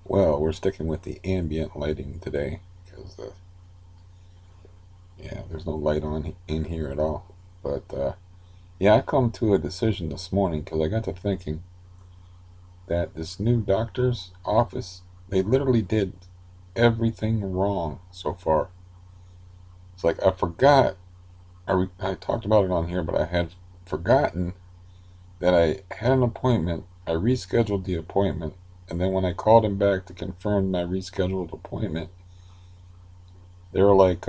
Well, we're sticking with the ambient lighting today because, yeah, there's no light on in here at all. But yeah, I come to a decision this morning because I got to thinking that this new doctor's office, they literally did everything wrong so far. It's like I forgot. I talked about it on here, but I had forgotten that I had an appointment. I rescheduled the appointment, and then when I called him back to confirm my rescheduled appointment, they were like,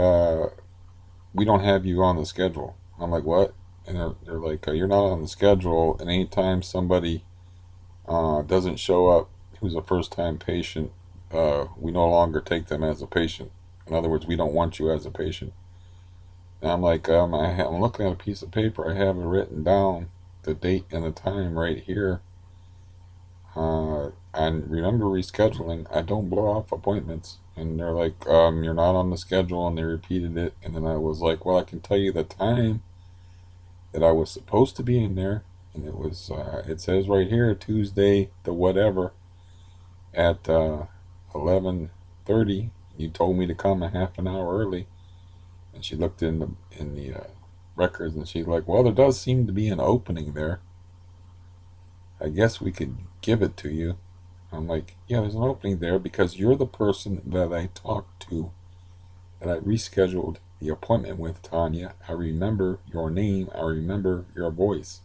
"We don't have you on the schedule." I'm like, "What?" And they're like, "You're not on the schedule, and anytime somebody doesn't show up who's a first-time patient, we no longer take them as a patient. In other words, we don't want you as a patient." And I'm like, I'm looking at a piece of paper. I have it written down, the date and the time right here. And remember rescheduling. I don't blow off appointments. And they're like, you're not on the schedule. And they repeated it. And then I was like, well, I can tell you the time that I was supposed to be in there. And it says right here, Tuesday, the whatever, at 11:30. You told me to come a half an hour early. And she looked in the records, and she's like, well, there does seem to be an opening there. I guess we could give it to you. I'm like, yeah, there's an opening there because you're the person that I talked to, that I rescheduled the appointment with, Tanya. I remember your name. I remember your voice.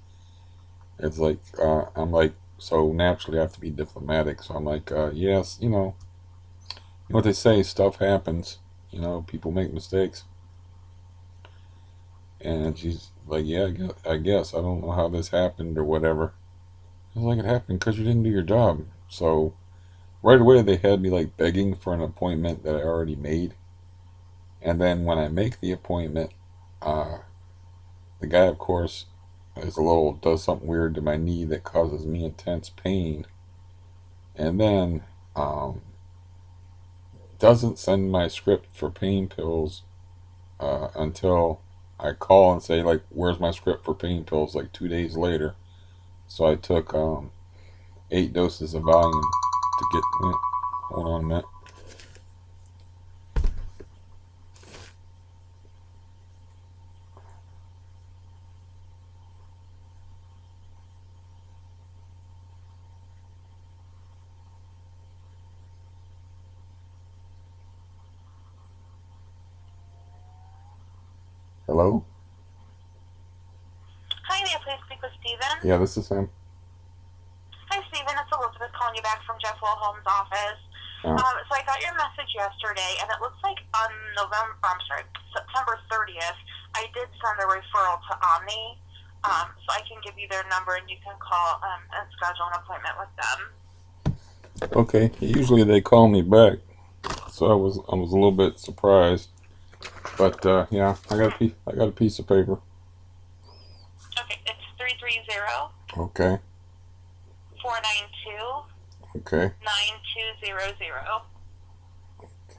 It's like, I'm like, so naturally I have to be diplomatic. So I'm like, yes, you know what they say, stuff happens. People make mistakes. And she's like, yeah, I guess. I don't know how this happened or whatever. I was like, it happened because you didn't do your job. So right away they had me like begging for an appointment that I already made. And then when I make the appointment, uh, the guy, of course, does something weird to my knee that causes me intense pain. And then um, doesn't send my script for pain pills until I call and say, like, where's my script for pain pills, like 2 days later. So I took 8 doses of Valium to get. Hold on a minute. Hello? Hi, may I please speak with Steven? Yeah, this is him. Hi, Steven. It's Elizabeth calling you back from Jeff Wilhelm's office. Uh, So I got your message yesterday, and it looks like on September 30th, I did send a referral to Omni. So I can give you their number, and you can call and schedule an appointment with them. okay. Usually they call me back, so I was a little bit surprised. But yeah, I got a piece of paper. Okay, it's 330 Okay. 492 Okay. 9200.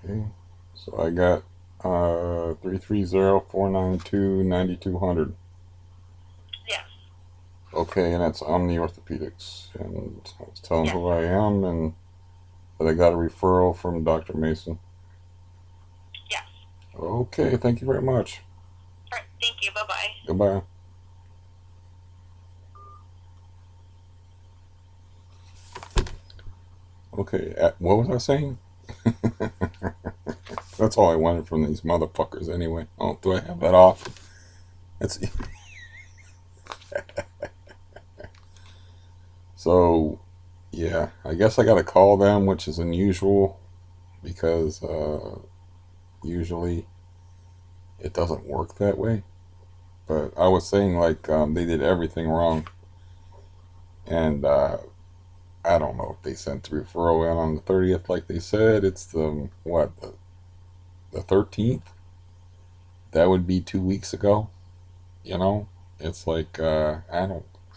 Okay. So I got 330-492-9200. Yes, Okay, and that's Omni Orthopedics. And I was telling yes. who I am and that I got a referral from Dr. Mason. Yes. Okay, thank you very much. All right, thank you. Bye-bye. Goodbye. Okay, what was I saying? That's all I wanted from these motherfuckers anyway. Oh, do I have that off? That's so. Yeah, I guess I gotta call them, which is unusual because usually it doesn't work that way. But I was saying like they did everything wrong, and I don't know if they sent the referral in on the 30th like they said. It's the 13th. That would be 2 weeks ago. You know, it's like I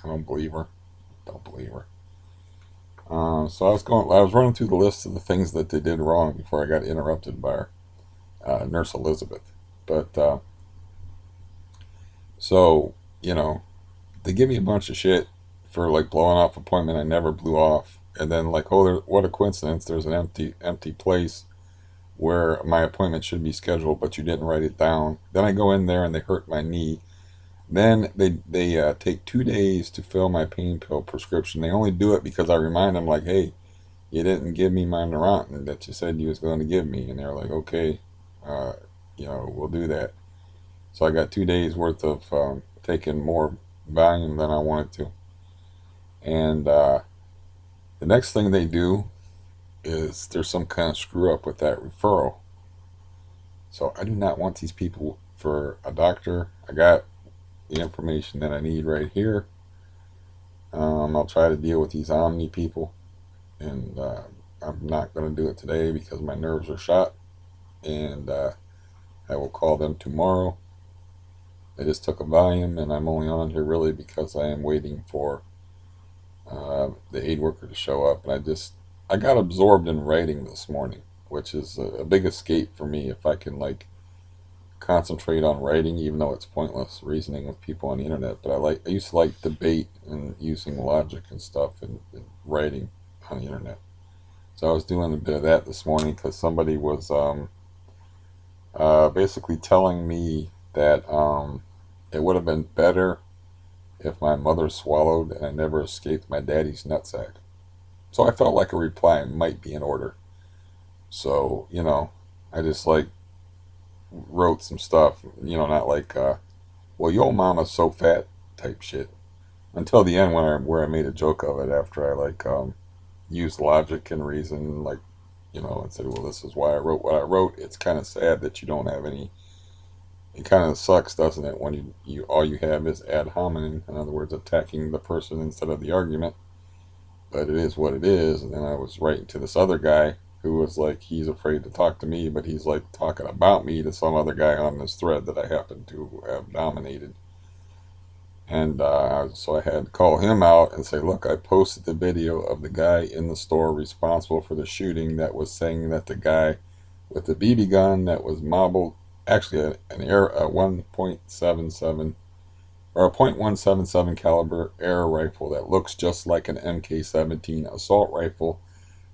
don't believe her. Don't believe her. So I was running through the list of the things that they did wrong before I got interrupted by her, Nurse Elizabeth. But so they give me a bunch of shit for like blowing off appointment I never blew off, And then like, oh, what a coincidence! There's an empty place where my appointment should be scheduled, but you didn't write it down. Then I go in there and they hurt my knee. Then they take 2 days to fill my pain pill prescription. They only do it because I remind them like, hey, you didn't give me my Neurontin that you said you was going to give me, and they're like, okay, uh, we'll do that. So I got 2 days worth of taking more Valium than I wanted to, and the next thing they do is there's some kind of screw up with that referral. So I do not want these people for a doctor. I got the information that I need right here. I'll try to deal with these Omni people, and I'm not going to do it today because my nerves are shot, and I will call them tomorrow. I just took a Valium, and I'm only on here really because I am waiting for the aid worker to show up, and I got absorbed in writing this morning, which is a big escape for me if I can like concentrate on writing, even though it's pointless reasoning with people on the internet. But I used to like debate and using logic and stuff and writing on the internet. So I was doing a bit of that this morning because somebody was basically telling me that it would have been better if my mother swallowed and I never escaped my daddy's nutsack. So I felt like a reply might be in order. So, I just like wrote some stuff, not like, well, your mama's so fat type shit. Until the end where I made a joke of it after I like used logic and reason, like, and said, well, this is why I wrote what I wrote. It's kind of sad that you don't have any. It kind of sucks, doesn't it, when you all you have is ad hominem, in other words, attacking the person instead of the argument. But it is what it is. And then I was writing to this other guy who was like, he's afraid to talk to me, but he's like talking about me to some other guy on this thread that I happen to have dominated. And so I had to call him out and say, look, I posted the video of the guy in the store responsible for the shooting that was saying that the guy with the BB gun that was modeled, actually a 1.77 or a .177 caliber air rifle that looks just like an MK-17 assault rifle,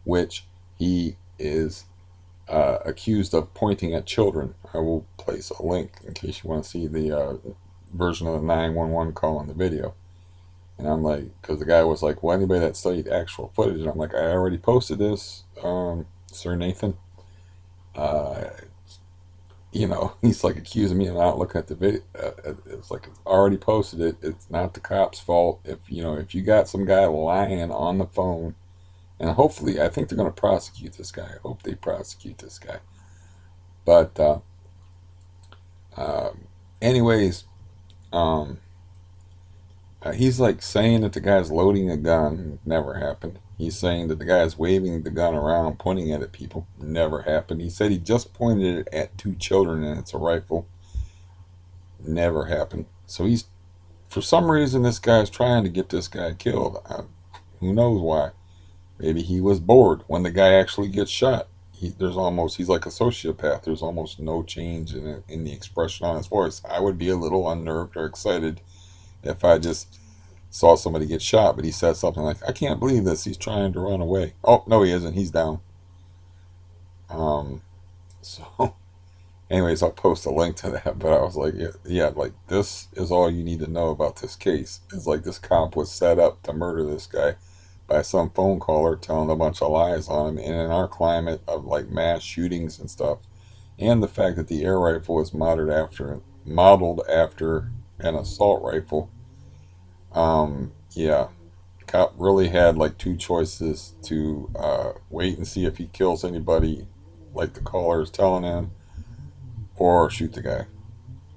which he is accused of pointing at children. I will place a link in case you want to see the version of the 911 call in the video. And I'm like, because the guy was like, well, anybody that studied actual footage, and I'm like, I already posted this, Sir Nathan. Uh, he's like accusing me of not looking at the video. It's like, it's already posted it. It's not the cop's fault. If you got some guy lying on the phone, and hopefully, I think they're going to prosecute this guy. I hope they prosecute this guy. But, anyways, um, he's like saying that the guy's loading a gun. Never happened. He's saying that the guy's waving the gun around, pointing it at people. Never happened. He said he just pointed it at two children and it's a rifle. Never happened. So for some reason, this guy's trying to get this guy killed. Who knows why? Maybe he was bored when the guy actually gets shot. He's like a sociopath. There's almost no change in the expression on his voice. I would be a little unnerved or excited if I just saw somebody get shot, but he said something like, I can't believe this. He's trying to run away. Oh, no, he isn't. He's down. So, anyways, I'll post a link to that, but I was like, yeah, like, this is all you need to know about this case. It's like this cop was set up to murder this guy by some phone caller telling a bunch of lies on him. And in our climate of like mass shootings and stuff, and the fact that the air rifle is modeled after an assault rifle, yeah, cop really had like two choices to wait and see if he kills anybody, like the caller is telling him, or shoot the guy.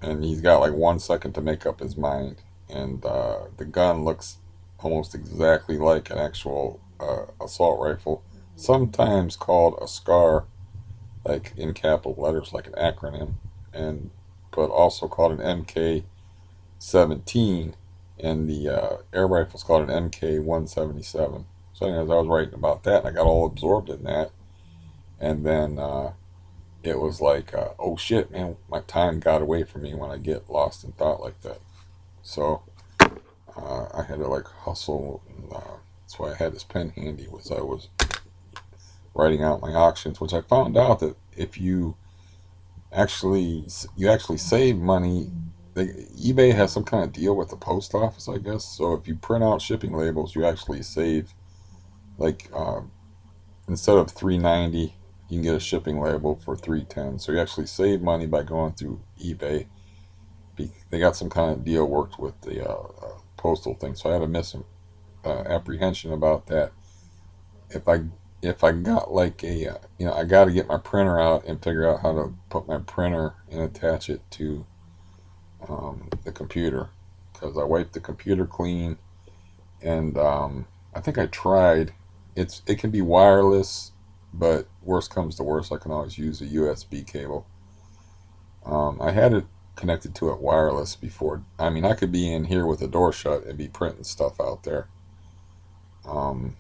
And he's got like 1 second to make up his mind. And the gun looks almost exactly like an actual assault rifle, sometimes called a SCAR, like in capital letters, like an acronym, and but also called an MK-17, and the air rifle is called an MK-177. So, anyways, I was writing about that, and I got all absorbed in that, and then it was like, oh shit, man, my time got away from me when I get lost in thought like that. So I had to like hustle and That's why I had this pen handy. Was I was writing out my auctions, which I found out that if you actually save money. eBay has some kind of deal with the post office, I guess. So if you print out shipping labels, you actually save like instead of 390, you can get a shipping label for 310. So you actually save money by going through eBay. They got some kind of deal worked with the postal thing. So I had a apprehension about that. If I got like I got to get my printer out and figure out how to put my printer and attach it to the computer because I wiped the computer clean and I think I tried. It can be wireless, but worst comes to worst, I can always use a USB cable. I had it connected to it wireless before. I mean, I could be in here with the door shut and be printing stuff out there. Um,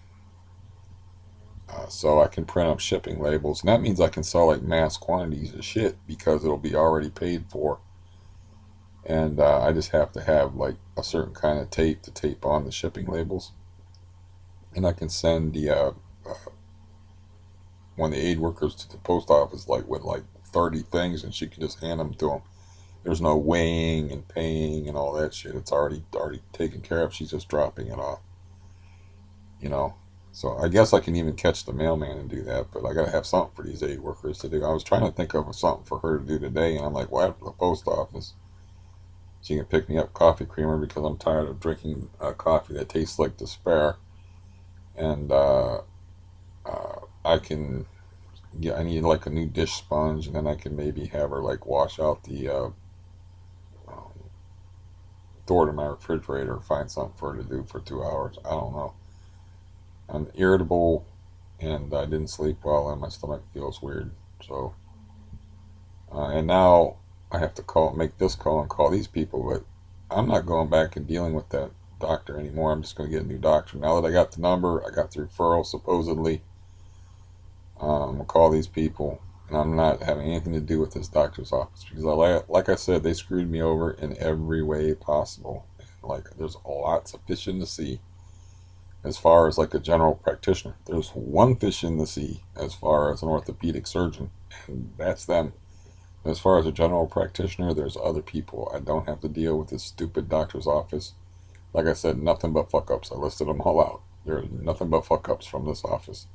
so I can print up shipping labels, and that means I can sell like mass quantities of shit because it'll be already paid for. And I just have to have like a certain kind of tape to tape on the shipping labels, and I can send the one of the aid workers to the post office like with like 30 things, and she can just hand them to them. There's no weighing and paying and all that shit. It's already taken care of. She's just dropping it off, you know. So I guess I can even catch the mailman and do that, but I gotta have something for these aid workers to do. I was trying to think of something for her to do today, and I'm like, well, after the post office, she can pick me up coffee creamer because I'm tired of drinking coffee that tastes like despair, and I can. Yeah, I need like a new dish sponge, and then I can maybe have her like wash out the um, door to my refrigerator, find something for her to do for 2 hours. I don't know. I'm irritable, and I didn't sleep well, and my stomach feels weird. So, and now I have to make this call, and call these people. But I'm not going back and dealing with that doctor anymore. I'm just going to get a new doctor. Now that I got the number, I got the referral supposedly. I'm gonna call these people, and I'm not having anything to do with this doctor's office because like I said, they screwed me over in every way possible. Like, there's lots of fish in the sea as far as like a general practitioner. There's one fish in the sea as far as an orthopedic surgeon, and that's them. As far as a general practitioner, there's other people. I don't have to deal with this stupid doctor's office. Like I said, nothing but fuck ups. I listed them all out. There's nothing but fuck ups from this office.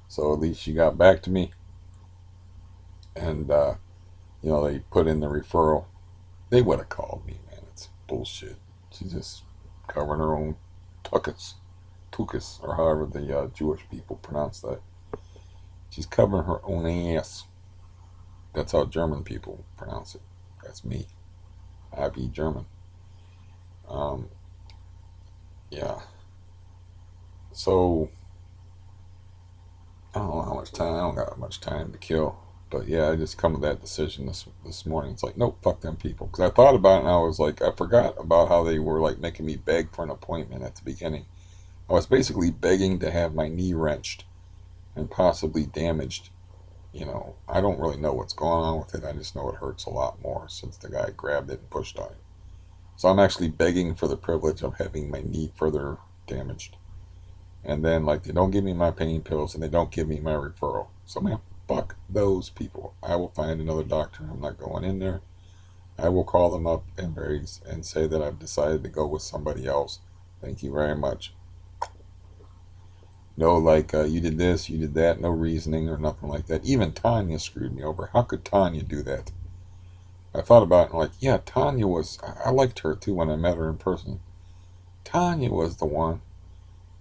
So at least she got back to me, and they put in the referral. They would have called me, man. It's bullshit. She's just covering her own tuchus, or however the Jewish people pronounce that. She's covering her own ass. That's how German people pronounce it. That's me. I be German. Um, yeah. So I don't know how much time. I don't got much time to kill. But yeah, I just come to that decision this morning. It's like, nope, fuck them people. Because I thought about it, and I was like, I forgot about how they were like making me beg for an appointment at the beginning. I was basically begging to have my knee wrenched and possibly damaged. I don't really know what's going on with it. I just know it hurts a lot more since the guy grabbed it and pushed on it. So I'm actually begging for the privilege of having my knee further damaged. And then, like, they don't give me my pain pills and they don't give me my referral. So, man, fuck those people. I will find another doctor. I'm not going in there. I will call them up and say that I've decided to go with somebody else. Thank you very much. No, like, you did this, you did that, no reasoning or nothing like that. Even Tanya screwed me over. How could Tanya do that? I thought about it and, like, yeah, Tanya was, I liked her too when I met her in person. Tanya was the one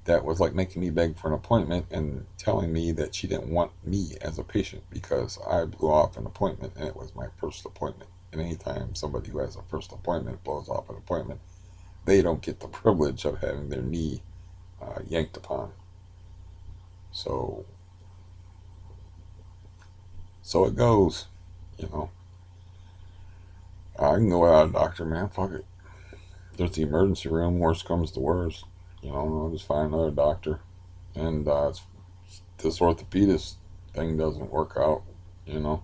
that was like making me beg for an appointment and telling me that she didn't want me as a patient because I blew off an appointment and it was my first appointment. And anytime somebody who has a first appointment blows off an appointment, they don't get the privilege of having their knee yanked upon. So, so it goes. You know, I can go without a doctor, man. Fuck it. There's the emergency room. Worst comes to worst. I'll just find another doctor. And this orthopedist thing doesn't work out. You know,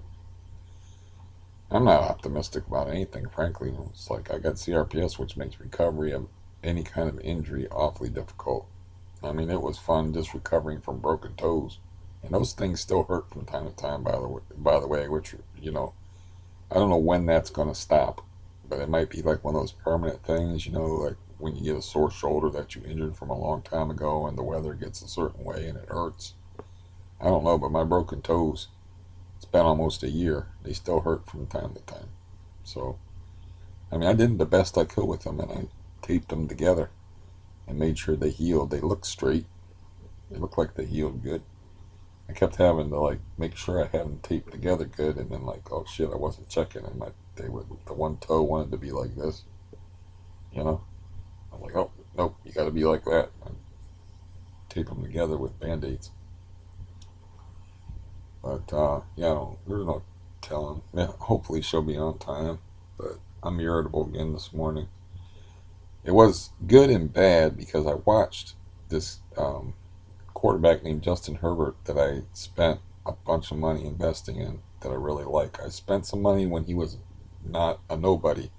I'm not optimistic about anything, frankly. It's like I got CRPS, which makes recovery of any kind of injury awfully difficult. I mean, it was fun just recovering from broken toes, and those things still hurt from time to time. By the way, which I don't know when that's gonna stop, but it might be like one of those permanent things. Like when you get a sore shoulder that you injured from a long time ago, and the weather gets a certain way and it hurts. I don't know, but my broken toes, it's been almost a year. They still hurt from time to time. So, I mean, I did the best I could with them, and I taped them together and made sure they healed. They looked straight. They looked like they healed good. I kept having to like make sure I had them taped together good, and then like, oh shit, I wasn't checking, and the one toe wanted to be like this. You know, I'm like, oh nope, you got to be like that. I tape them together with band-aids. But yeah, there's no telling. Yeah, hopefully she'll be on time. But I'm irritable again this morning. It was good and bad because I watched this quarterback named Justin Herbert that I spent a bunch of money investing in that I really like. I spent some money when he was not a nobody.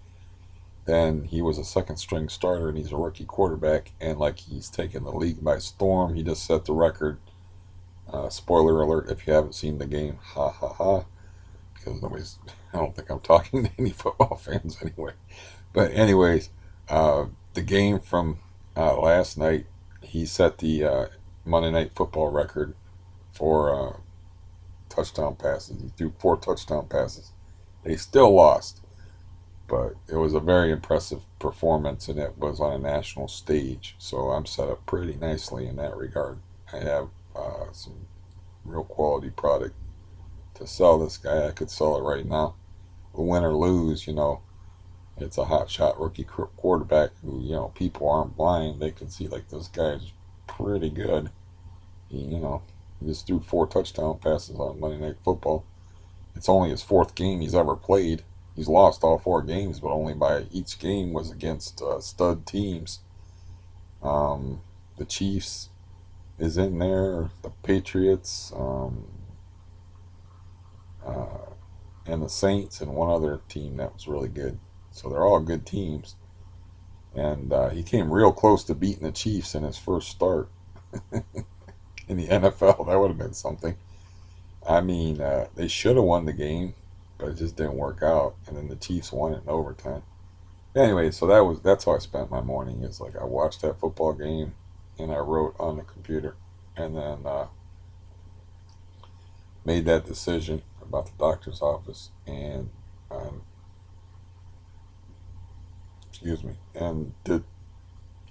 Then he was a second string starter and he's a rookie quarterback, and like he's taken the league by storm. He just set the record. Spoiler alert if you haven't seen the game. Ha ha ha. Because nobody's, I don't think I'm talking to any football fans anyway. But, anyways, the game from last night, he set the Monday Night Football record for touchdown passes. He threw 4 touchdown passes. They still lost, but it was a very impressive performance, and it was on a national stage. So I'm set up pretty nicely in that regard. I have some real quality product to sell this guy. I could sell it right now. Win or lose, it's a hot shot rookie quarterback who, people aren't blind. They can see like this guy's pretty good. He just threw 4 touchdown passes on Monday Night Football. It's only his 4th game he's ever played. He's lost all 4 games, but only by each game was against stud teams. The Chiefs is in there, the Patriots, uh, and the Saints, and one other team that was really good. So they're all good teams. And he came real close to beating the Chiefs in his first start in the NFL. That would have been something. I mean, they should have won the game, but it just didn't work out. And then the Chiefs won it in overtime. Anyway, so that's how I spent my morning. Is like I watched that football game and I wrote on the computer, and then made that decision about the doctor's office, and excuse me, and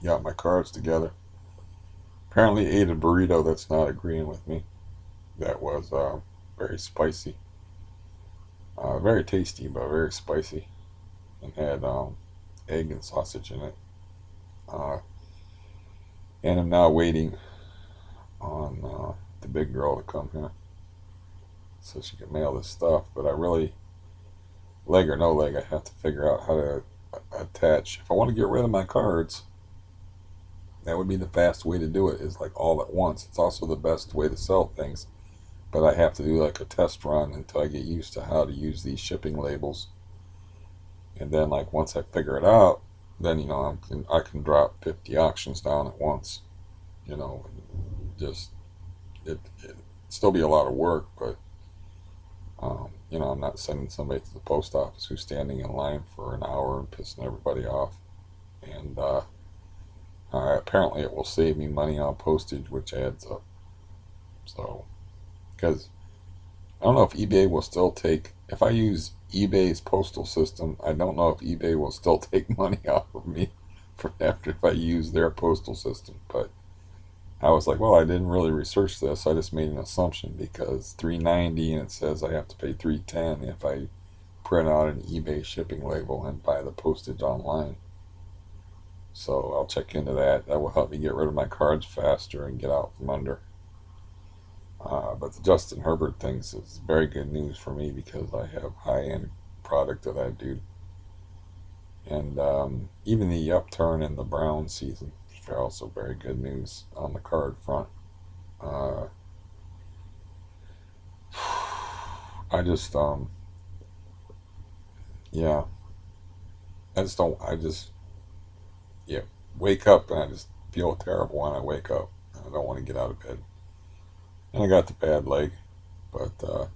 got my cards together. Apparently ate a burrito that's not agreeing with me. That was very spicy, very tasty, but very spicy, and had egg and sausage in it. Uh, and I'm now waiting on the big girl to come here so she can mail this stuff. But I really, leg or no leg, I have to figure out how to attach. If I want to get rid of my cards, that would be the fast way to do it, is like all at once. It's also the best way to sell things, but I have to do like a test run until I get used to how to use these shipping labels. And then like once I figure it out, then I can drop 50 auctions down at once. Just it still be a lot of work, but I'm not sending somebody to the post office who's standing in line for an hour and pissing everybody off. And apparently it will save me money on postage, which adds up. So, because I don't know if eBay will still take, if I use eBay's postal system, I don't know if eBay will still take money off of me for after if I use their postal system. But I was like, well, I didn't really research this. I just made an assumption because $3.90 and it says I have to pay $3.10 if I print out an eBay shipping label and buy the postage online. So I'll check into that. That will help me get rid of my cards faster and get out from under. But the Justin Herbert things is very good news for me because I have high-end product that I do. And even the upturn in the Brown season is also very good news on the card front. Uh, I just, yeah, I just don't, I just, yeah, wake up and I just feel terrible when I wake up. I don't want to get out of bed. And I got the bad leg, but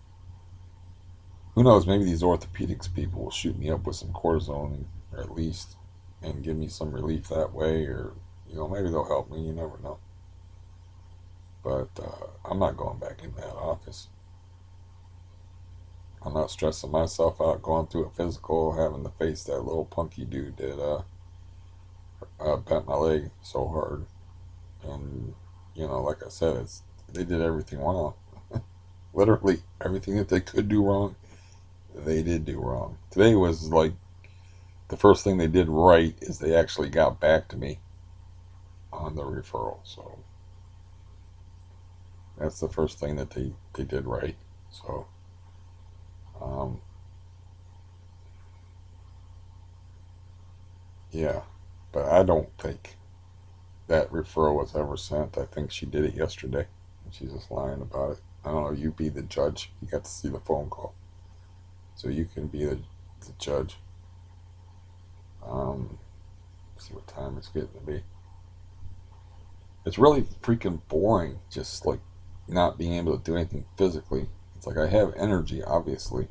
who knows? Maybe these orthopedics people will shoot me up with some cortisone, or at least, and give me some relief that way, or maybe they'll help me. You never know. But I'm not going back in that office. I'm not stressing myself out going through a physical, having to face that little punky dude that bent my leg so hard. And like I said, they did everything wrong. Literally everything that they could do wrong, they did do wrong. Today was like the first thing they did right is they actually got back to me on the referral. So that's the first thing that they did right. So um, yeah, but I don't think that referral was ever sent. I think she did it yesterday. She's just lying about it. I don't know. You be the judge. You got to see the phone call, so you can be the judge. Um, see what time it's getting to be. It's really freaking boring, just like not being able to do anything physically. It's like I have energy, obviously,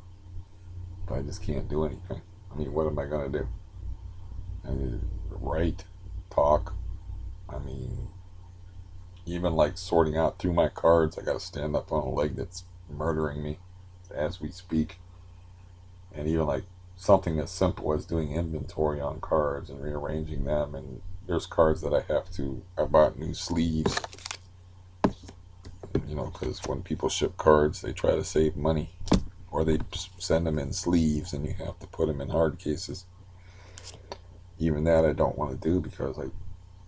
but I just can't do anything. I mean, what am I gonna do? I need to write, talk. I mean, even like sorting out through my cards, I gotta stand up on a leg that's murdering me as we speak. And even like something as simple as doing inventory on cards and rearranging them. And there's cards that I bought new sleeves, because when people ship cards, they try to save money. Or they send them in sleeves and you have to put them in hard cases. Even that I don't want to do because I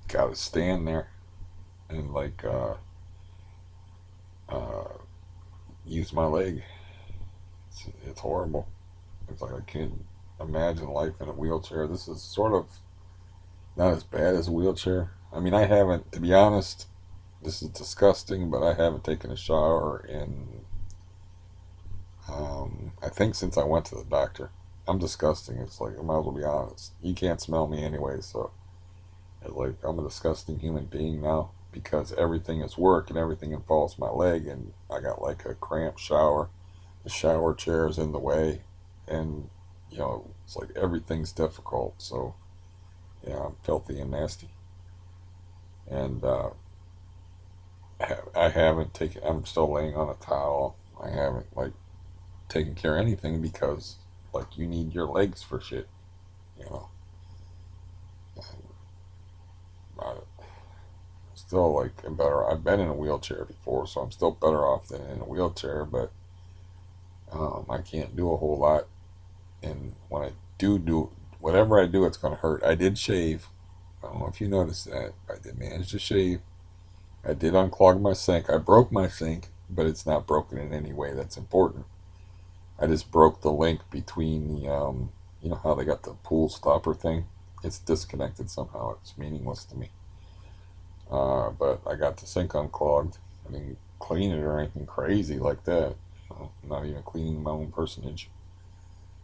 gotta stand there and like uh, use my leg. It's horrible. It's like I can't imagine life in a wheelchair. This is sort of not as bad as a wheelchair. I mean, I haven't, to be honest, this is disgusting, but I haven't taken a shower in, I think since I went to the doctor. I'm disgusting. It's like, I might as well be honest. You can't smell me anyway, so it's like I'm a disgusting human being now because everything is work and everything involves my leg, and I got like a cramped shower. The shower chair is in the way, and it's like everything's difficult. So yeah, I'm filthy and nasty, and I haven't taken. I'm still laying on a towel. I haven't like taken care of anything because like you need your legs for shit, you know. I still like am better. I've been in a wheelchair before, so I'm still better off than in a wheelchair. But I can't do a whole lot, and when I do whatever I do, it's gonna hurt. I did shave. I don't know if you noticed that. I did manage to shave. I did unclog my sink. I broke my sink, but it's not broken in any way that's important. I just broke the link between you know how they got the pool stopper thing? It's disconnected somehow. It's meaningless to me. But I got the sink unclogged. I didn't clean it or anything crazy like that. I'm not even cleaning my own personage.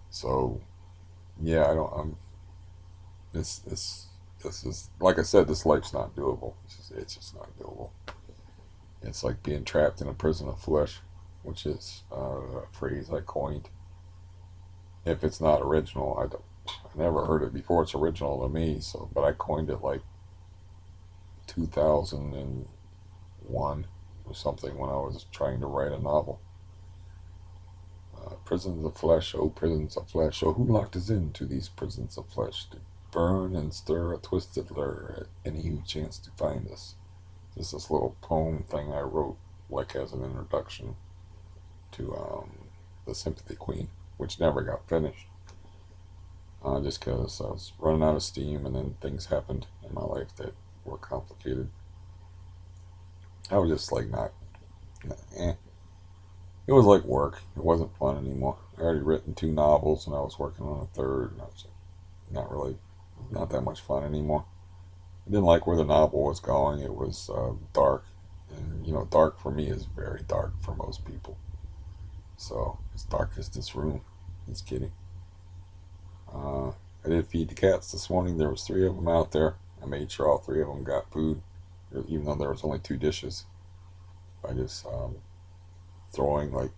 So yeah, I don't. This is like I said. This life's not doable. It's just not doable. It's like being trapped in a prison of flesh, which is a phrase I coined. If it's not original, I never heard it before. It's original to me. So, but I coined it like 2001 or something when I was trying to write a novel. Prisons of flesh, oh prisons of flesh, oh who locked us into these prisons of flesh to burn and stir a twisted lure at any who chance to find us. Just this little poem thing I wrote like as an introduction to the Sympathy Queen, which never got finished. Just because I was running out of steam and then things happened in my life that were complicated. I was just like not, eh. It was like work. It wasn't fun anymore. I already written two novels and I was working on a third, and I was like, not really, not that much fun anymore. I didn't like where the novel was going. It was dark, and dark for me is very dark for most people. So as dark as this room. Just kidding. Uh, I did feed the cats this morning. There was three of them out there. I made sure all three of them got food. even though there was only two dishes, by just throwing like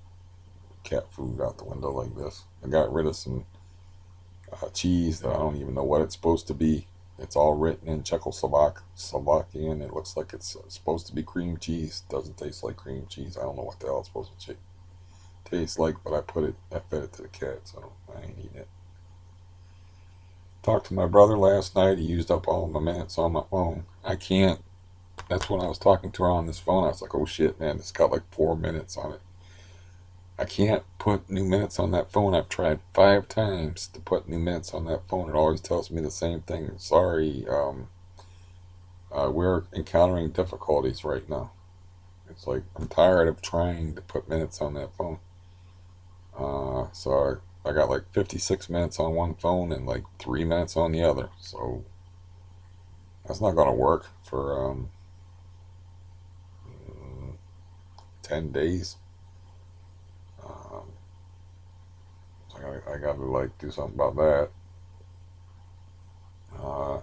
cat food out the window like this. I got rid of some cheese that I don't even know what it's supposed to be. It's all written in Czechoslovakian. It looks like it's supposed to be cream cheese. Doesn't taste like cream cheese. I don't know what the hell it's supposed to taste like, but I fed it to the cat, so I ain't eating it. Talked to my brother last night. He used up all my minutes on my phone. I can't. That's when I was talking to her on this phone. I was like, oh shit, man, it's got like 4 minutes on it. I can't put new minutes on that phone. I've tried 5 times to put new minutes on that phone. It always tells me the same thing. Sorry, we're encountering difficulties right now. It's like I'm tired of trying to put minutes on that phone. So I got like 56 minutes on one phone and like 3 minutes on the other. So that's not going to work for 10 days. Um, so I got to like do something about that. Uh,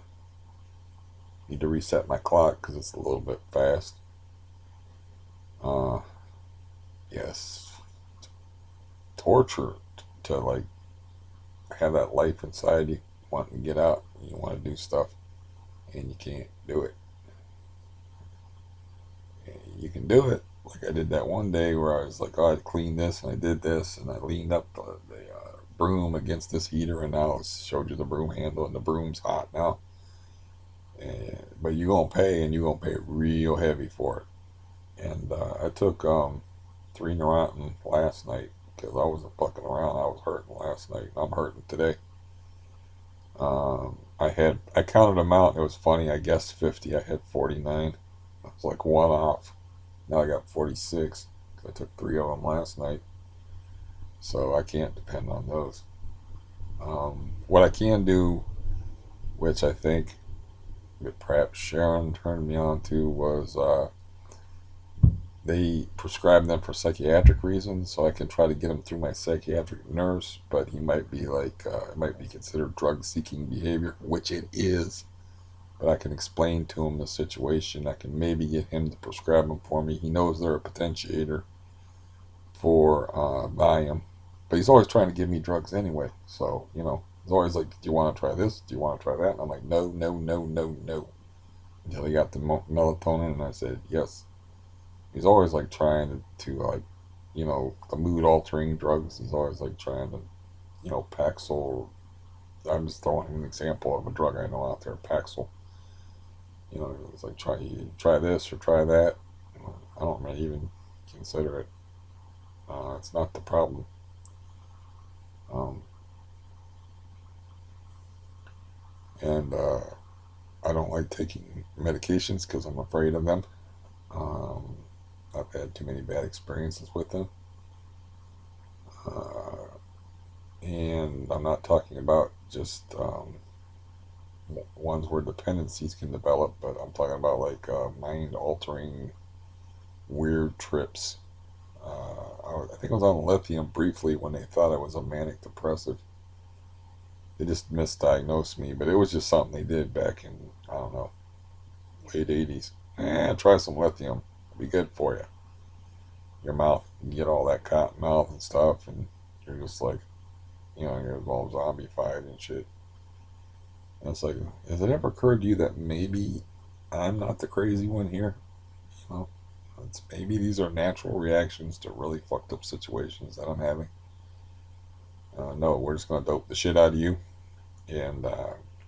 Need to reset my clock because it's a little bit fast. Uh, yes, torture to like have that life inside you, wanting to get out, you want to do stuff, and you can't do it. You can do it. Like I did that one day where I was like, oh, I cleaned this and I did this and I leaned up the broom against this heater and now I showed you the broom handle and the broom's hot now. But you're gonna pay and you're gonna pay real heavy for it. And I took 3 Neurontin last night because I wasn't fucking around. I was hurting last night. I'm hurting today. I counted them out and it was funny. I guessed 50. I had 49. I was like one off. Now I got 46 because I took 3 of them last night. So I can't depend on those. What I can do, which I think that perhaps Sharon turned me on to, was they prescribe them for psychiatric reasons, so I can try to get him through my psychiatric nurse. But he might be like, it might be considered drug-seeking behavior, which it is. But I can explain to him the situation. I can maybe get him to prescribe them for me. He knows they're a potentiator for Valium, but he's always trying to give me drugs anyway. So he's always like, "Do you want to try this? Do you want to try that?" And I'm like, "No, no, no, no, no." Until he got the melatonin, and I said yes. He's always like trying to like, the mood altering drugs. He's always like trying to, Paxil. I'm just throwing an example of a drug I know out there, Paxil. It's like try this or try that. I don't really even consider it. It's not the problem. Um, and I don't like taking medications because I'm afraid of them. Um, I've had too many bad experiences with them. Uh, and I'm not talking about just ones where dependencies can develop, but I'm talking about like mind altering weird trips. I think I was on lithium briefly when they thought I was a manic depressive. They just misdiagnosed me, but it was just something they did back in, I don't know, late 80s. Try some lithium. It'll be good for you. Your mouth, you get all that cotton mouth and stuff, and you're just like, you're all zombified and shit. And it's like, has it ever occurred to you that maybe I'm not the crazy one here? You know, maybe these are natural reactions to really fucked up situations that I'm having. No, we're just gonna dope the shit out of you. And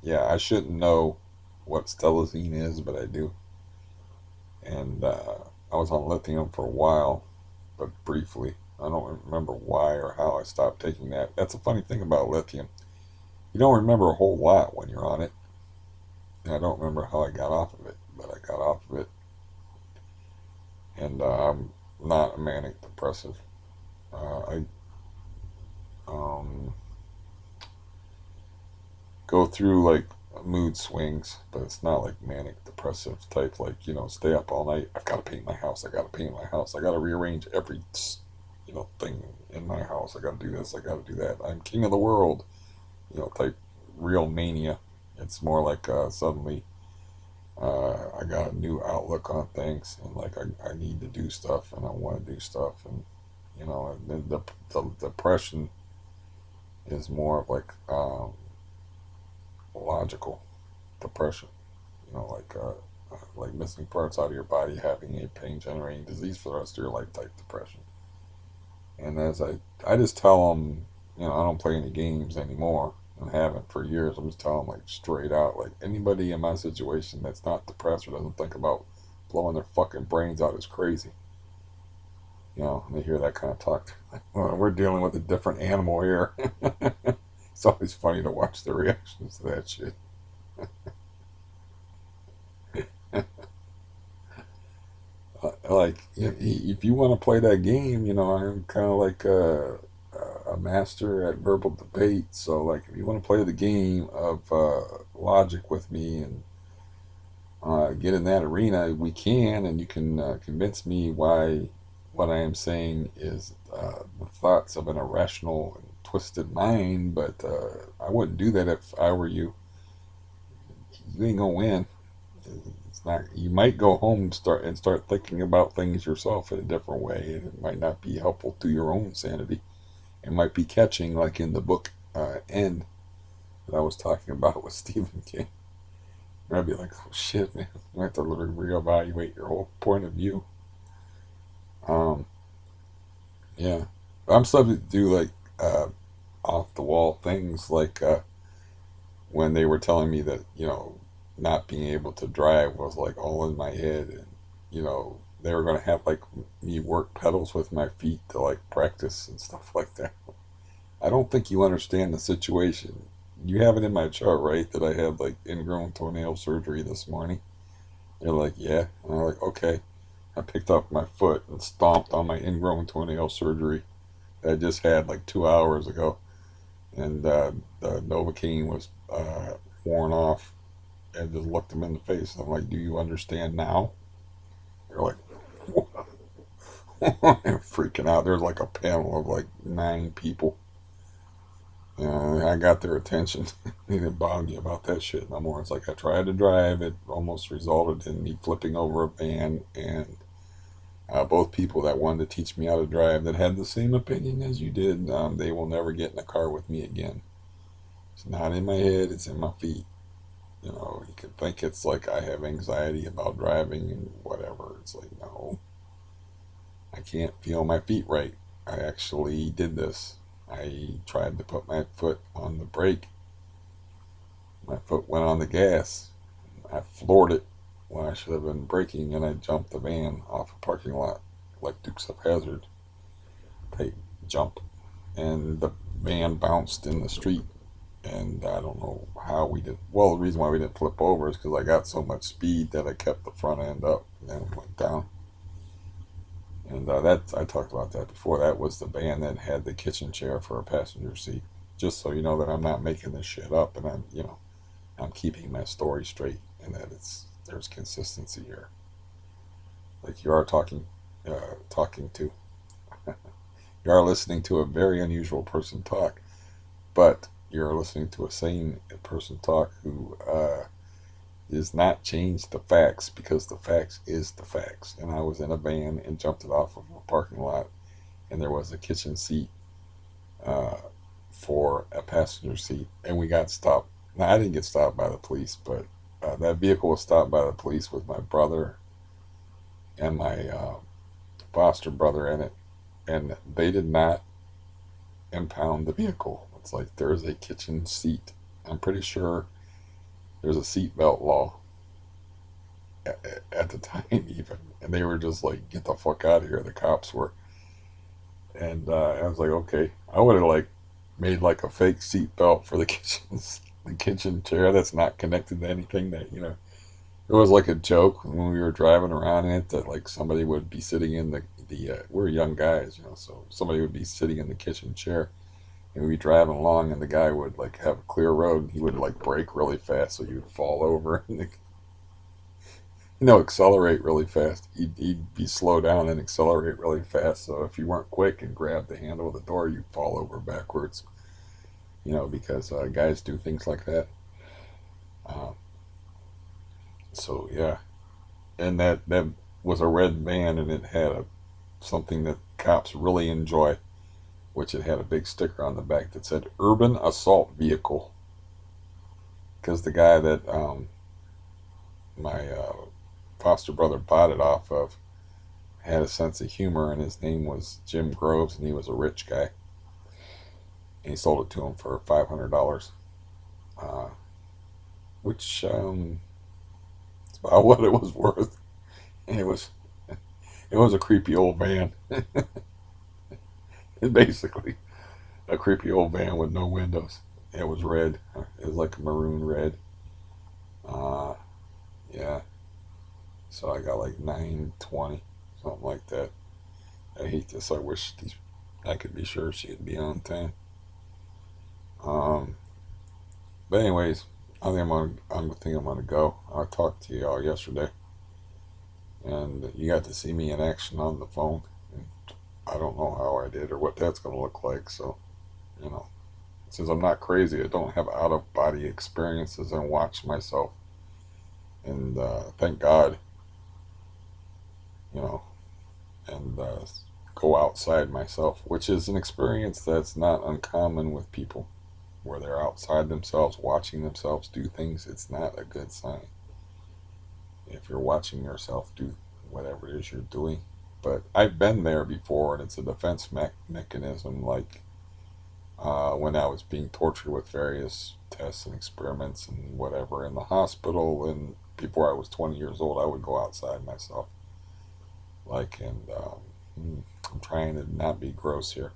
yeah, I shouldn't know what stelazine is, but I do. And I was on lithium for a while, but briefly. I don't remember why or how I stopped taking that. That's a funny thing about lithium. You don't remember a whole lot when you're on it. And I don't remember how I got off of it, but I got off of it. And I'm not a manic depressive. I um, go through like mood swings, but it's not like manic depressive type, like, stay up all night. I've got to paint my house. I got to paint my house. I got to rearrange every, thing in my house. I got to do this. I got to do that. I'm king of the world, type real mania. It's more like suddenly I got a new outlook on things, and like I need to do stuff, and I want to do stuff, and and then the depression is more of like logical depression. Like missing parts out of your body, having a pain generating disease for the rest of your life type depression. And as I just tell them, I don't play any games anymore and haven't for years. I'm just telling them like straight out, like anybody in my situation that's not depressed or doesn't think about blowing their fucking brains out is crazy. And they hear that kind of talk. Well, we're dealing with a different animal here. It's always funny to watch the reactions to that shit. Like if you want to play that game, I'm kind of like a master at verbal debate. So like if you want to play the game of logic with me and get in that arena, we can, and you can convince me why what I am saying is the thoughts of an irrational and twisted mind. But I wouldn't do that if I were you. You ain't gonna win. It's not. You might go home and start thinking about things yourself in a different way, and it might not be helpful to your own sanity. It might be catching, like in the book End that I was talking about with Stephen King. And I'd be like, oh shit, man, you have to literally reevaluate your whole point of view. Um, yeah, I'm subject to do like off the wall things, like when they were telling me that not being able to drive was like all in my head, and they were gonna have like me work pedals with my feet to like practice and stuff like that. I don't think you understand the situation. You have it in my chart, right? That I had like ingrown toenail surgery this morning. They're like, yeah. And I'm like, okay. I picked up my foot and stomped on my ingrown toenail surgery that I just had like 2 hours ago. And the Novocaine was worn off. And just looked them in the face. I'm like, do you understand now? They're like, they're freaking out. There's like a panel of like 9 people. I got their attention. They didn't bother me about that shit no more. It's like I tried to drive. It almost resulted in me flipping over a van, and both people that wanted to teach me how to drive that had the same opinion as you did, they will never get in a car with me again. It's not in my head. It's in my feet. You could think it's like I have anxiety about driving and whatever. It's like, no, I can't feel my feet right. I actually did this. I tried to put my foot on the brake. My foot went on the gas. I floored it when I should have been braking, and I jumped the van off a parking lot like Dukes of Hazzard type jump. And the van bounced in the street. And I don't know how we did. Well, the reason why we didn't flip over is because I got so much speed that I kept the front end up and then it went down. And that I talked about that before. That was the van that had the kitchen chair for a passenger seat. Just so you know that I'm not making this shit up, and I'm keeping my story straight, and that there's consistency here. Like you are talking to, you are listening to a very unusual person talk, but you're listening to a sane person talk who does not change the facts, because the facts is the facts. And I was in a van and jumped it off of a parking lot, and there was a kitchen seat uh, for a passenger seat, and we got stopped. Now I didn't get stopped by the police, but that vehicle was stopped by the police with my brother and my foster brother in it, and they did not impound the vehicle. It's like there's a kitchen seat. I'm pretty sure there's a seatbelt law at the time even, and they were just like, "Get the fuck out of here!" The cops were, and I was like, "Okay." I would have like made like a fake seatbelt for the kitchen chair that's not connected to anything. That it was like a joke when we were driving around in it, that like somebody would be sitting in the we're young guys, so somebody would be sitting in the kitchen chair, and we'd be driving along, and the guy would like have a clear road, and he would like brake really fast so you would fall over, and accelerate really fast. He'd be slow down and accelerate really fast. So if you weren't quick and grabbed the handle of the door, you'd fall over backwards. Because guys do things like that. Uh, So yeah, and that was a red van, and it had something that cops really enjoy, which it had a big sticker on the back that said "Urban Assault Vehicle," because the guy that my foster brother bought it off of had a sense of humor, and his name was Jim Groves, and he was a rich guy, and he sold it to him for $500, uh, which is about what it was worth. And it was a creepy old van, basically a creepy old van with no windows. It was red. It was like a maroon red. Uh, yeah. So I got like 920, something like that. I hate this. I wish I could be sure she'd be on time. Um, but anyways, I think I'm gonna go. I talked to y'all yesterday, and you got to see me in action on the phone. And I don't know how I did or what that's gonna look like. So you know, since I'm not crazy, I don't have out of body experiences and watch myself. And thank God, you know, and go outside myself, which is an experience that's not uncommon with people where they're outside themselves, watching themselves do things. It's not a good sign if you're watching yourself do whatever it is you're doing. But I've been there before, and it's a defense mechanism, like when I was being tortured with various tests and experiments and whatever in the hospital. And before I was 20 years old, I would go outside myself. Like, and I'm trying to not be gross here.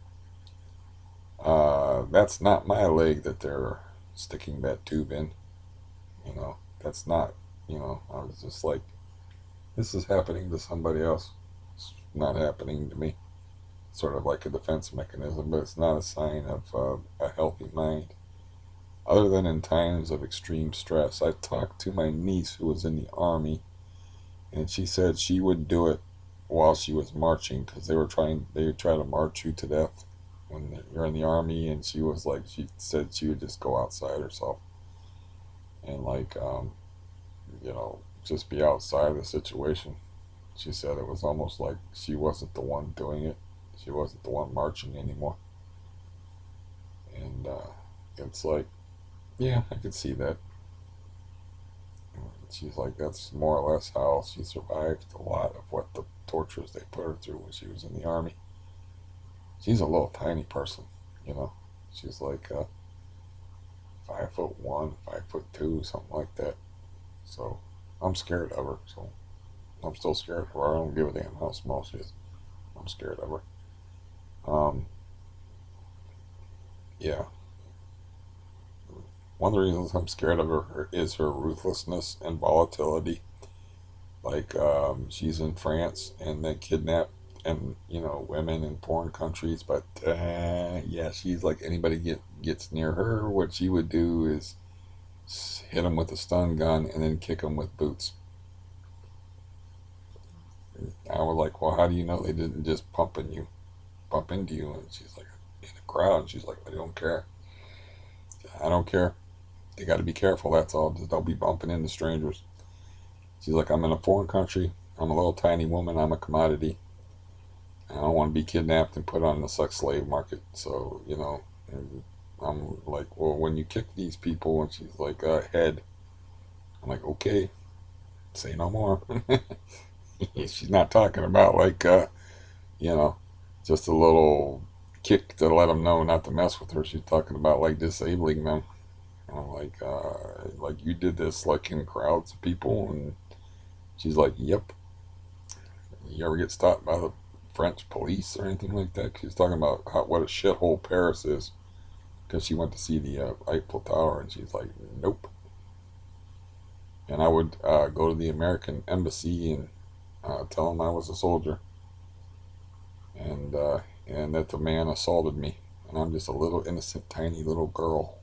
That's not my leg that they're sticking that tube in. That's not, I was just like, this is happening to somebody else. It's not happening to me. Sort of like a defense mechanism, but it's not a sign of a healthy mind. Other than in times of extreme stress, I talked to my niece who was in the army, and she said she would do it while she was marching because they would try to march you to death when you're in the army. And she said she would just go outside herself and like, just be outside the situation. She said it was almost like she wasn't the one doing it. She wasn't the one marching anymore. And it's like, yeah, I could see that. She's like, that's more or less how she survived a lot of what the tortures they put her through when she was in the army. She's a little tiny person, you know. She's like 5'1", 5'2", something like that. So I'm scared of her. So I'm still scared of her. I don't give a damn how small she is. I'm scared of her. Um, yeah. One of the reasons I'm scared of her is her ruthlessness and volatility. Like she's in France and they kidnap and women in foreign countries, but yeah, she's like anybody gets near her, what she would do is hit them with a stun gun and then kick them with boots. I was like, well, how do you know they didn't just bump into you? And she's like, in the crowd. And she's like, I don't care. I don't care. They got to be careful. That's all. Just don't be bumping into strangers. She's like, I'm in a foreign country. I'm a little tiny woman. I'm a commodity. I don't want to be kidnapped and put on the sex slave market. So, and I'm like, well, when you kick these people, and she's like, head. I'm like, okay, say no more. She's not talking about like, you know, just a little kick to let them know not to mess with her. She's talking about like disabling them. I'm like you did this like in crowds of people, and she's like, yep. You ever get stopped by the French police or anything like that? She's talking about what a shithole Paris is because she went to see the Eiffel Tower, and she's like, nope. And I would go to the American embassy and tell them I was a soldier, and and that the man assaulted me, and I'm just a little innocent, tiny little girl.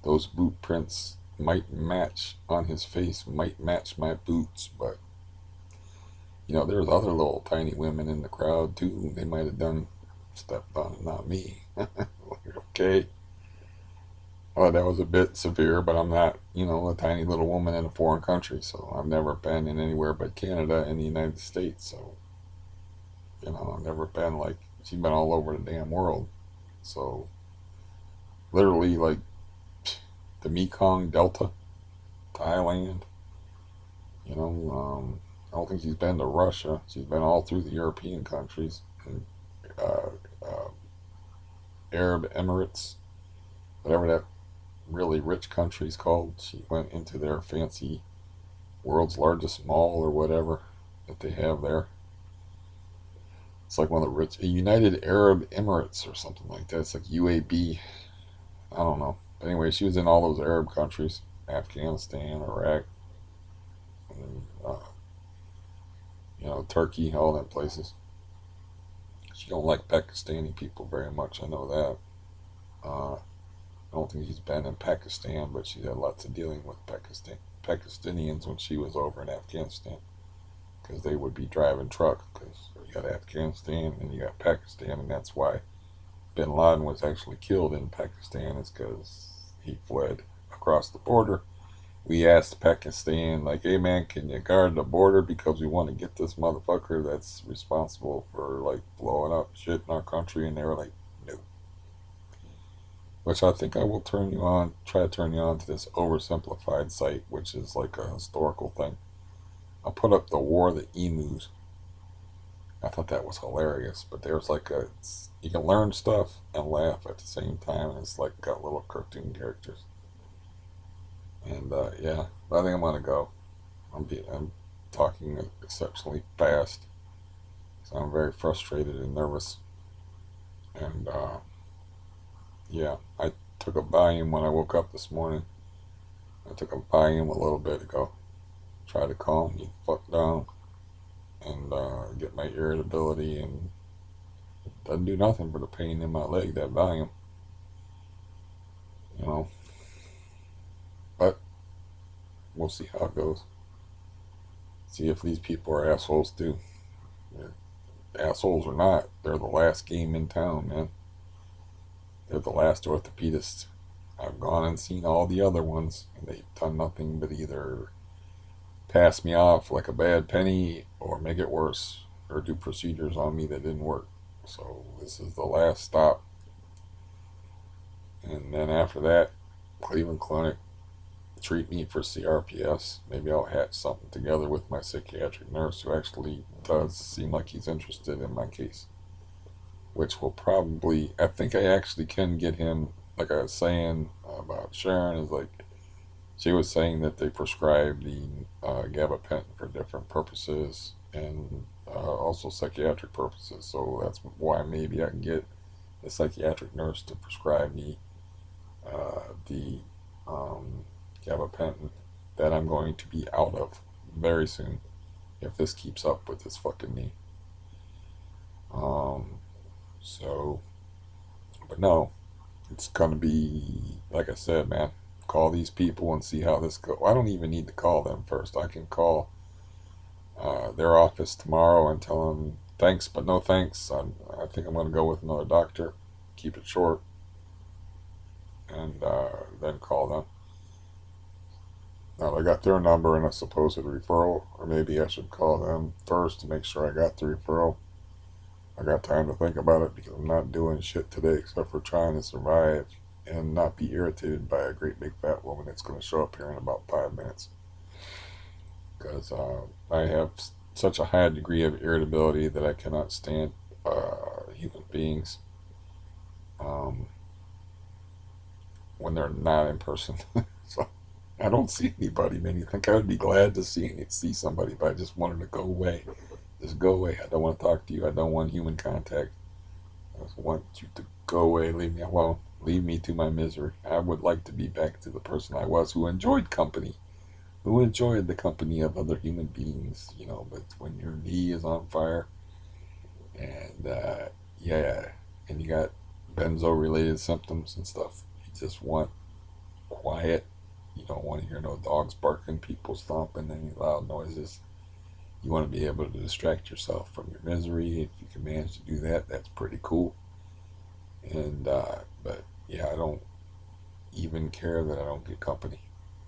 Those boot prints might match on his face, might match my boots, but there's other little tiny women in the crowd too. They might have done stepped on, not me. Okay, Well, that was a bit severe, but I'm not, a tiny little woman in a foreign country, so I've never been in anywhere but Canada and the United States. So, I've never been like, she's been all over the damn world. So, literally, like, the Mekong Delta, Thailand, I don't think she's been to Russia. She's been all through the European countries and uh, uh, Arab Emirates, whatever that really rich country's called. She went into their fancy world's largest mall or whatever that they have there. It's like one of the rich United Arab Emirates or something like that. It's like UAB. I don't know. But anyway, she was in all those Arab countries, Afghanistan, Iraq, and, Turkey, all them places. She don't like Pakistani people very much. I know that. I don't think she's been in Pakistan, but she had lots of dealing with Pakistanians when she was over in Afghanistan because they would be driving truck because you got Afghanistan and you got Pakistan, and that's why Bin Laden was actually killed in Pakistan is because he fled across the border. We asked Pakistan, like, hey man, can you guard the border because we want to get this motherfucker that's responsible for like blowing up shit in our country, and they were like, no. Which I think I will try to turn you on to this oversimplified site, which is like a historical thing. I put up the War of the Emus. I thought that was hilarious, but there's like you can learn stuff and laugh at the same time, and it's like got little cartoon characters. And yeah, but I think I'm gonna go. I'm talking exceptionally fast, so I'm very frustrated and nervous. And yeah, I took a Valium when I woke up this morning. I took a Valium a little bit ago. Try to calm me the fuck down and get my irritability, and it doesn't do nothing for the pain in my leg, that Valium, you know. But we'll see how it goes. See if these people are assholes too. They're assholes or not, they're the last game in town, man. They're the last orthopedists. I've gone and seen all the other ones, and they've done nothing but either pass me off like a bad penny or make it worse or do procedures on me that didn't work. So this is the last stop. And then after that, Cleveland Clinic, treat me for CRPS. Maybe I'll hatch something together with my psychiatric nurse who actually does seem like he's interested in my case. Which will probably, I think I actually can get him, like I was saying about Sharon, is like, she was saying that they prescribe the gabapentin for different purposes and also psychiatric purposes. So that's why maybe I can get the psychiatric nurse to prescribe me the gabapentin that I'm going to be out of very soon if this keeps up with this fucking knee. Um, so, but no, it's gonna be like I said, man. Call these people and see how this goes. I don't even need to call them first. I can call their office tomorrow and tell them thanks, but no thanks. I think I'm gonna go with another doctor. Keep it short, and then call them. Now I got their number and a supposed referral, or maybe I should call them first to make sure I got the referral. I got time to think about it because I'm not doing shit today except for trying to survive and not be irritated by a great big fat woman that's going to show up here in about 5 minutes. Because I have such a high degree of irritability that I cannot stand human beings um, when they're not in person. So I don't see anybody, man. You think I would be glad to see somebody, but I just wanted to go away. Just go away. I don't want to talk to you. I don't want human contact. I just want you to go away. Leave me alone. Leave me to my misery. I would like to be back to the person I was who enjoyed company, who enjoyed the company of other human beings, but when your knee is on fire and, yeah, and you got benzo related symptoms and stuff, you just want quiet. You don't want to hear no dogs barking, people stomping, any loud noises. You want to be able to distract yourself from your misery. If you can manage to do that, that's pretty cool. And but yeah, I don't. even care that I don't get company.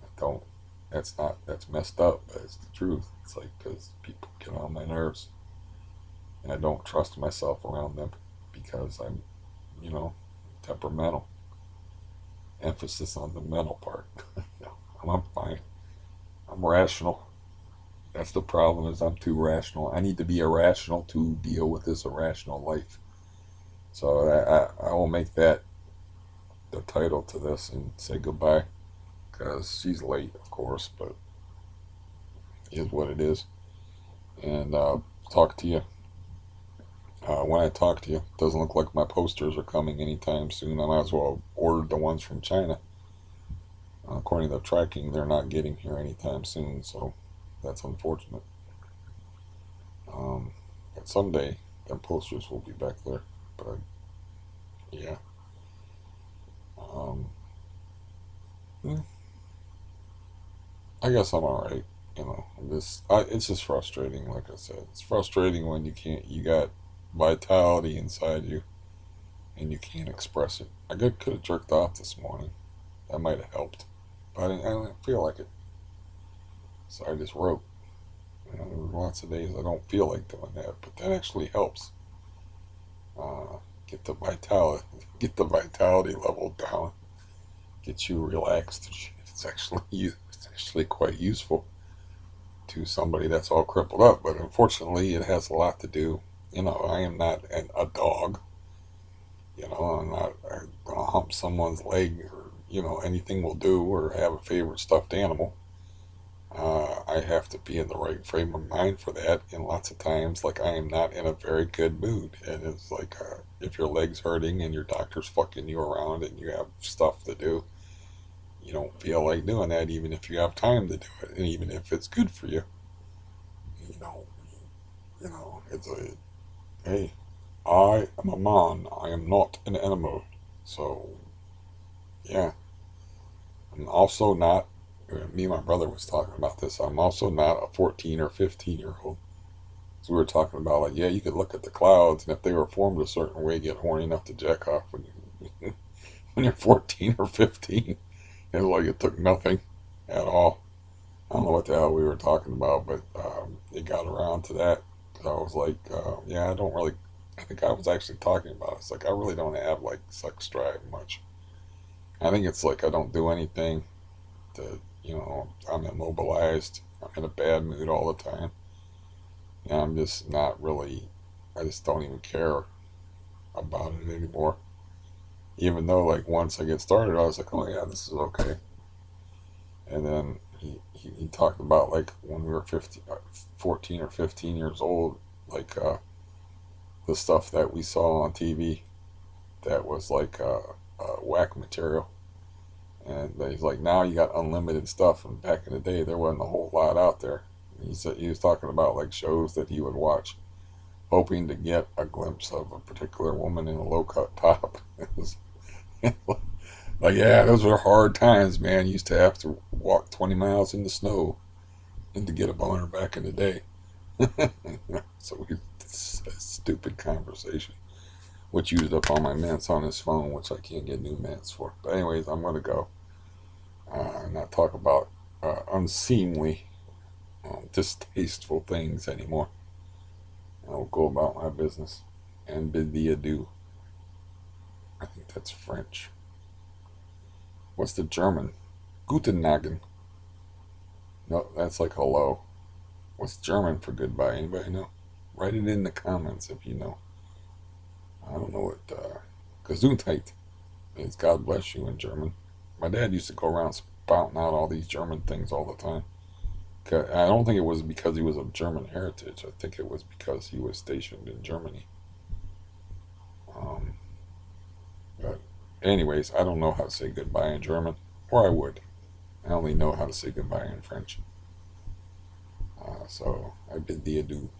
I don't. That's messed up, but it's the truth. It's like because people get on my nerves, and I don't trust myself around them because I'm, you know, temperamental. Emphasis on the mental part. I'm fine. I'm rational. That's the problem is I'm too rational. I need to be irrational to deal with this irrational life. So I will make that the title to this and say goodbye because she's late, of course, but it is what it is. And talk to you. When I talk to you, it doesn't look like my posters are coming anytime soon. I might as well order the ones from China. According to the tracking, they're not getting here anytime soon, so that's unfortunate. But someday, them posters will be back there. But yeah, um, hmm, I guess I'm all right. It's just frustrating. Like I said, it's frustrating when you can't. You got vitality inside you, and you can't express it. Could have jerked off this morning. That might have helped, but I didn't feel like it, so I just wrote. There were lots of days I don't feel like doing that, but that actually helps. Uh, get the vitality, get the vitality level down, get you relaxed. It's actually quite useful to somebody that's all crippled up. But unfortunately, it has a lot to do. I am not a dog. I'm not gonna hump someone's leg or anything will do or have a favorite stuffed animal. I have to be in the right frame of mind for that, and lots of times, like I am not in a very good mood, and it's like if your leg's hurting and your doctor's fucking you around and you have stuff to do, you don't feel like doing that, even if you have time to do it, and even if it's good for you. You know, it's a hey, I am a man. I am not an animal. So yeah, I'm also not. Me and my brother was talking about this. I'm also not a 14 or 15-year-old. So we were talking about like, yeah, you could look at the clouds, and if they were formed a certain way, get horny enough to jack off when you're 14 or 15. It's like it took nothing at all. I don't know what the hell we were talking about, but it got around to that. So I was like, yeah, I don't really. I think I was actually talking about it. It's like I really don't have like sex drive much. I think it's like I don't do anything to, I'm immobilized. I'm in a bad mood all the time. And I'm just not really, I just don't even care about it anymore. Even though, like, once I get started, I was like, oh, yeah, this is okay. And then he talked about, like, when we were 14 or 15 years old, like, the stuff that we saw on TV that was, like, whack material. And he's like, now you got unlimited stuff. And back in the day, there wasn't a whole lot out there. He said he was talking about like shows that he would watch, hoping to get a glimpse of a particular woman in a low cut top. It was like, yeah, those were hard times, man. You used to have to walk 20 miles in the snow and to get a boner back in the day. It's a stupid conversation, which used up all my minutes on his phone, which I can't get new minutes for. But anyways, I'm gonna go and not talk about unseemly, distasteful things anymore. I'll go about my business and bid thee adieu. I think that's French. What's the German? Guten Nagen. No, that's like hello. What's German for goodbye? Anybody know? Write it in the comments if you know. I don't know what Gesundheit means. God bless you in German. My dad used to go around spouting out all these German things all the time. I don't think it was because he was of German heritage. I think it was because he was stationed in Germany. Um, but, anyways, I don't know how to say goodbye in German, or I would. I only know how to say goodbye in French. So I bid thee adieu.